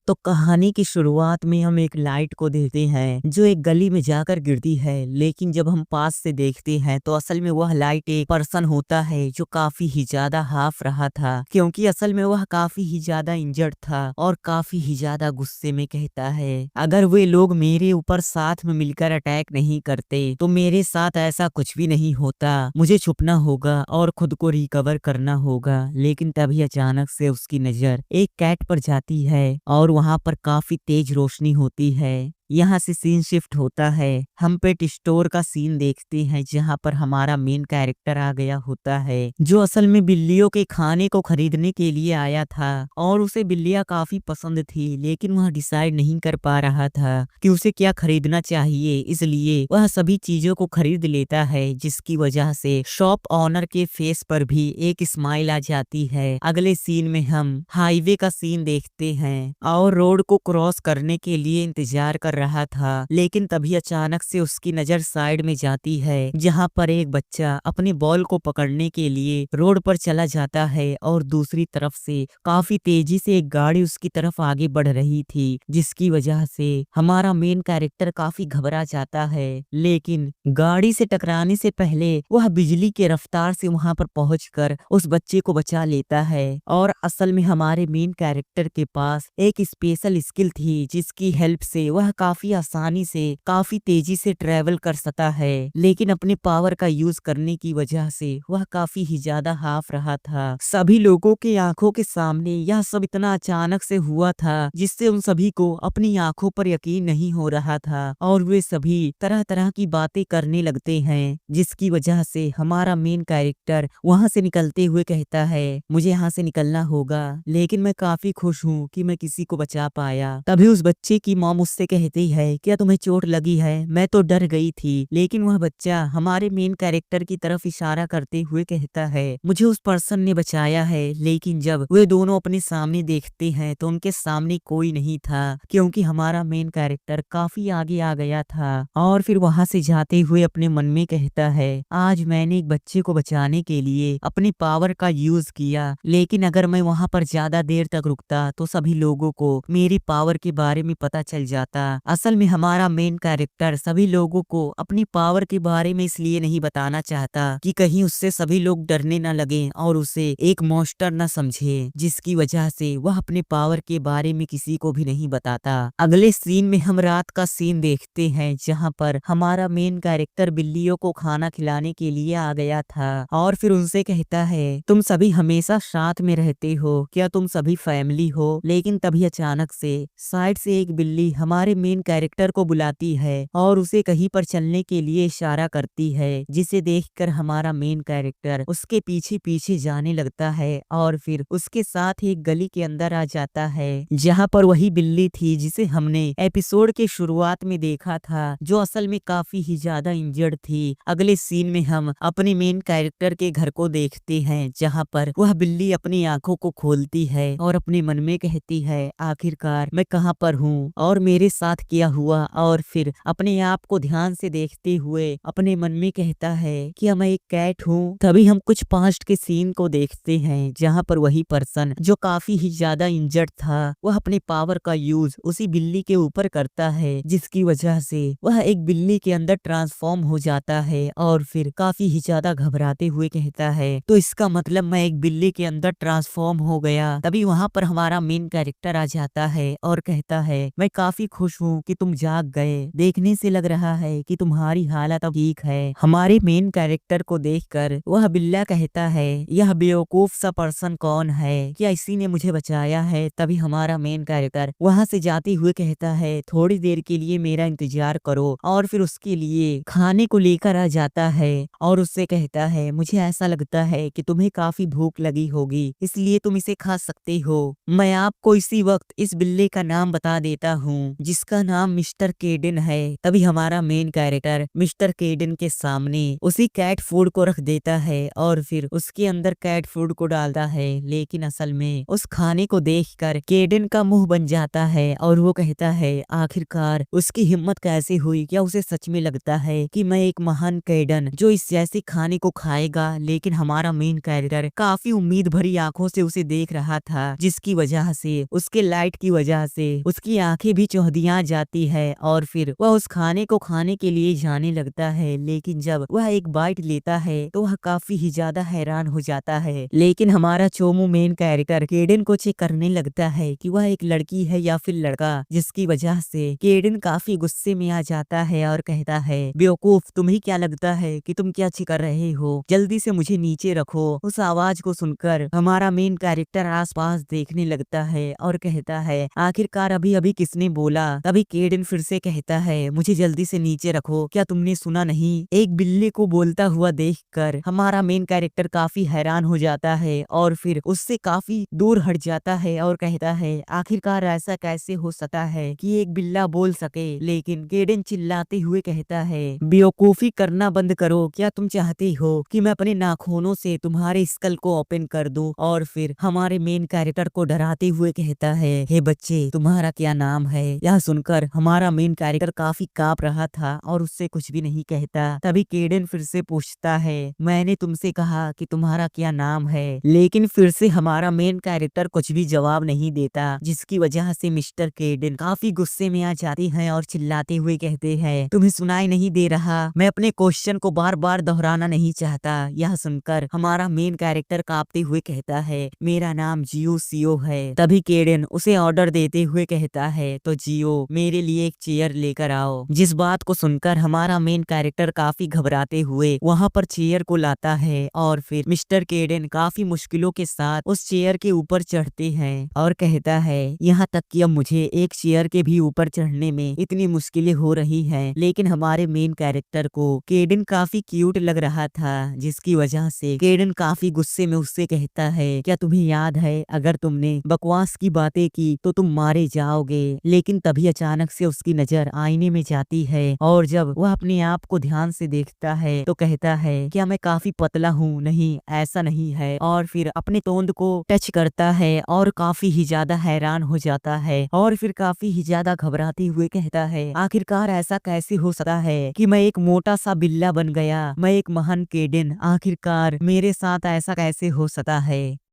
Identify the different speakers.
Speaker 1: तो कहानी की शुरुआत में हम एक लाइट को देखते हैं जो एक गली में जाकर गिरती है, लेकिन जब हम पास से देखते हैं तो असल में वह लाइट एक पर्सन होता है जो काफी ही ज्यादा हाफ रहा था, क्योंकि असल में वह काफी ही ज्यादा इंजर्ड था और काफी ही ज्यादा गुस्से में कहता है, अगर वे लोग मेरे ऊपर साथ में मिलकर अटैक नहीं करते तो मेरे साथ ऐसा कुछ भी नहीं होता। मुझे छुपना होगा और खुद को रिकवर करना होगा। लेकिन तभी अचानक से उसकी नजर एक कैट पर जाती है और वहां पर काफी तेज रोशनी होती है। यहाँ से सीन शिफ्ट होता है, हम पेट स्टोर का सीन देखते हैं जहाँ पर हमारा मेन कैरेक्टर आ गया होता है, जो असल में बिल्लियों के खाने को खरीदने के लिए आया था और उसे बिल्लियाँ काफी पसंद थी, लेकिन वह डिसाइड नहीं कर पा रहा था कि उसे क्या खरीदना चाहिए। इसलिए वह सभी चीजों को खरीद लेता है, जिसकी वजह से शॉप ऑनर के फेस पर भी एक स्माइल आ जाती है। अगले सीन में हम हाईवे का सीन देखते हैं और रोड को क्रॉस करने के लिए इंतजार कर रहा था, लेकिन तभी अचानक से उसकी नजर साइड में जाती है जहां पर एक बच्चा अपने बॉल को पकड़ने के लिए रोड पर चला जाता है और दूसरी तरफ से काफी तेजी से एक गाड़ी उसकी तरफ आगे बढ़ रही थी, जिसकी वजह से हमारा मेन कैरेक्टर काफी घबरा जाता है। लेकिन गाड़ी से टकराने से पहले वह बिजली के रफ्तार से वहां पर पहुंचकर उस बच्चे को बचा लेता है। और असल में हमारे मेन कैरेक्टर के पास एक स्पेशल स्किल थी जिसकी हेल्प से वह काफी आसानी से काफी तेजी से ट्रेवल कर सकता है, लेकिन अपने पावर का यूज करने की वजह से वह काफी ही ज्यादा हाफ रहा था। सभी लोगों के आंखों के सामने यह सब इतना अचानक से हुआ था जिससे उन सभी को अपनी आंखों पर यकीन नहीं हो रहा था और वे सभी तरह तरह की बातें करने लगते हैं, जिसकी वजह से हमारा मेन कैरेक्टर वहां से निकलते हुए कहता है, मुझे यहाँ से निकलना होगा, लेकिन मैं काफी खुश हूँ कि मैं किसी को बचा पाया। तभी उस बच्चे की मॉम उससे कहती है, क्या तुम्हें चोट लगी है? मैं तो डर गई थी। लेकिन वह बच्चा हमारे मेन कैरेक्टर की तरफ इशारा करते हुए कहता है, मुझे उस पर्सन ने बचाया है। लेकिन जब वे दोनों अपने सामने देखते हैं तो उनके सामने कोई नहीं था, क्योंकि हमारा मेन कैरेक्टर काफी आगे आ गया था। और फिर वहां से जाते हुए अपने मन में कहता है, आज मैंने एक बच्चे को बचाने के लिए अपनी पावर का यूज किया, लेकिन अगर मैं वहां पर ज्यादा देर तक रुकता तो सभी लोगों को मेरी पावर के बारे में पता चल जाता। असल में हमारा मेन कैरेक्टर सभी लोगों को अपनी पावर के बारे में इसलिए नहीं बताना चाहता कि कहीं उससे सभी लोग डरने न लगे और उसे एक मॉन्स्टर न समझे, जिसकी वजह से वह अपने पावर के बारे में किसी को भी नहीं बताता। अगले सीन में हम रात का सीन देखते हैं जहां पर हमारा मेन कैरेक्टर बिल्लियों को खाना खिलाने के लिए आ गया था और फिर उनसे कहता है, तुम सभी हमेशा साथ में रहते हो, क्या तुम सभी फैमिली हो? लेकिन तभी अचानक से साइड से एक बिल्ली हमारे मेन कैरेक्टर को बुलाती है और उसे कहीं पर चलने के लिए इशारा करती है, जिसे देखकर हमारा मेन कैरेक्टर उसके पीछे पीछे जाने लगता है और फिर उसके साथ एक गली के अंदर आ जाता है जहां पर वही बिल्ली थी जिसे हमने एपिसोड के शुरुआत में देखा था, जो असल में काफी ही ज्यादा इंजर्ड थी। अगले सीन में हम अपने मेन कैरेक्टर के घर को देखते हैं जहां पर वह बिल्ली अपनी आंखों को खोलती है और अपने मन में कहती है, आखिरकार मैं कहाँ पर हूँ और मेरे साथ क्या हुआ। और फिर अपने आप को ध्यान से देखते हुए अपने मन में कहता है कि मैं एक कैट हूँ। तभी हम कुछ पास्ट के सीन को देखते हैं जहाँ पर वही पर्सन जो काफी ही ज्यादा इंजर्ड था वह अपने पावर का यूज उसी बिल्ली के ऊपर करता है, जिसकी वजह से वह एक बिल्ली के अंदर ट्रांसफॉर्म हो जाता है और फिर काफी ही ज्यादा घबराते हुए कहता है, तो इसका मतलब मैं एक बिल्ली के अंदर ट्रांसफॉर्म हो गया। तभी वहां पर हमारा मेन कैरेक्टर आ जाता है और कहता है, मैं काफी खुश हूँ कि तुम जाग गए, देखने से लग रहा है कि तुम्हारी हालत अब ठीक है। हमारे मेन कैरेक्टर को देखकर वह बिल्ला कहता है, यह बेवकूफ सा पर्सन कौन है, क्या इसी ने मुझे बचाया है? तभी हमारा मेन कैरेक्टर वहां से जाते हुए कहता है, थोड़ी देर के लिए मेरा इंतजार करो और फिर उसके लिए खाने को लेकर आ जाता है और उससे कहता है, मुझे ऐसा लगता है कि तुम्हें काफी भूख लगी होगी, इसलिए तुम इसे खा सकते हो। मैं आपको इसी वक्त इस बिल्ले का नाम बता देता हूँ जिसका जिसका नाम मिस्टर केडन है। तभी हमारा मेन कैरेक्टर मिस्टर केडन के सामने उसी कैट फूड को रख देता है और फिर उसके अंदर कैट फूड को डालता है, लेकिन असल में उस खाने को देखकर केडन का मुंह बन जाता है और वो कहता है आखिरकार उसकी हिम्मत कैसे हुई, क्या उसे सच में लगता है कि मैं एक महान केडन जो इस जैसे खाने को खाएगा। लेकिन हमारा मेन कैरेक्टर काफी उम्मीद भरी आंखों से उसे देख रहा था, जिसकी वजह से उसके लाइट की वजह से उसकी आंखें भी चौंधिया जाती है और फिर वह उस खाने को खाने के लिए जाने लगता है। लेकिन जब वह एक बाइट लेता है तो वह काफी ही ज्यादा हैरान हो जाता है। लेकिन हमारा चोमू मेन कैरेक्टर केडन को चेक करने लगता है कि वह एक लड़की है या फिर लड़का, जिसकी वजह से केडन काफी गुस्से में आ जाता है और कहता है बेवकूफ, तुम्हें क्या लगता है कि तुम क्या कर रहे हो, जल्दी से मुझे नीचे रखो। उस आवाज को सुनकर हमारा मेन कैरेक्टर आसपास देखने लगता है और कहता है आखिरकार अभी अभी किसने बोला। तभी केडन फिर से कहता है मुझे जल्दी से नीचे रखो, क्या तुमने सुना नहीं। एक बिल्ली को बोलता हुआ देखकर हमारा मेन कैरेक्टर काफी हैरान हो जाता है और फिर उससे काफी दूर हट जाता है और कहता है आखिरकार ऐसा कैसे हो सकता है कि एक बिल्ला बोल सके। लेकिन केडन चिल्लाते हुए कहता है बेवकूफी करना बंद करो, क्या तुम चाहते हो कि मैं अपने नाखूनों से तुम्हारे स्कल को ओपन कर दूं। और फिर हमारे मेन कैरेक्टर को डराते हुए कहता है हे बच्चे, तुम्हारा क्या नाम है। यह सुनकर हमारा मेन कैरेक्टर काफी कांप रहा था और उससे कुछ भी नहीं कहता। तभी केडन फिर से पूछता है मैंने तुमसे कहा कि तुम्हारा क्या नाम है। लेकिन फिर से हमारा मेन कैरेक्टर कुछ भी जवाब नहीं देता, जिसकी वजह से मिस्टर केडन काफी गुस्से में आ जाते हैं और चिल्लाते हुए कहते हैं तुम्हें सुनाई नहीं दे रहा, मैं अपने क्वेश्चन को बार बार दोहराना नहीं चाहता। यह सुनकर हमारा मेन कैरेक्टर कांपते हुए कहता है मेरा नाम जियो सीओ है। तभी केडन उसे ऑर्डर देते हुए कहता है तो जियो मेरे लिए एक चेयर लेकर आओ। जिस बात को सुनकर हमारा मेन कैरेक्टर काफी घबराते हुए वहां पर चेयर को लाता है और फिर मिस्टर केडन काफी मुश्किलों के साथ उस चेयर के ऊपर चढ़ते हैं और कहता है यहाँ तक कि अब मुझे एक चेयर के भी ऊपर चढ़ने में इतनी मुश्किलें हो रही हैं। लेकिन हमारे मेन कैरेक्टर को केडन काफी क्यूट लग रहा था, जिसकी वजह से केडन काफी गुस्से में उससे कहता है क्या तुम्हें याद है अगर तुमने बकवास की बातें की तो तुम मारे जाओगे। लेकिन तभी अचानक से उसकी नजर आईने में जाती है और जब वह अपने आप को ध्यान से देखता है तो कहता है क्या मैं काफी पतला हूँ, नहीं ऐसा नहीं है। और फिर अपने तोंद को टच करता है और काफी ही ज्यादा हैरान हो जाता है और फिर काफी ही ज्यादा घबराते हुए कहता है आखिरकार ऐसा कैसे हो सकता है कि मैं एक मोटा सा बिल्ला बन गया, मैं एक महान केडन, आखिरकार मेरे साथ ऐसा कैसे हो सकता है।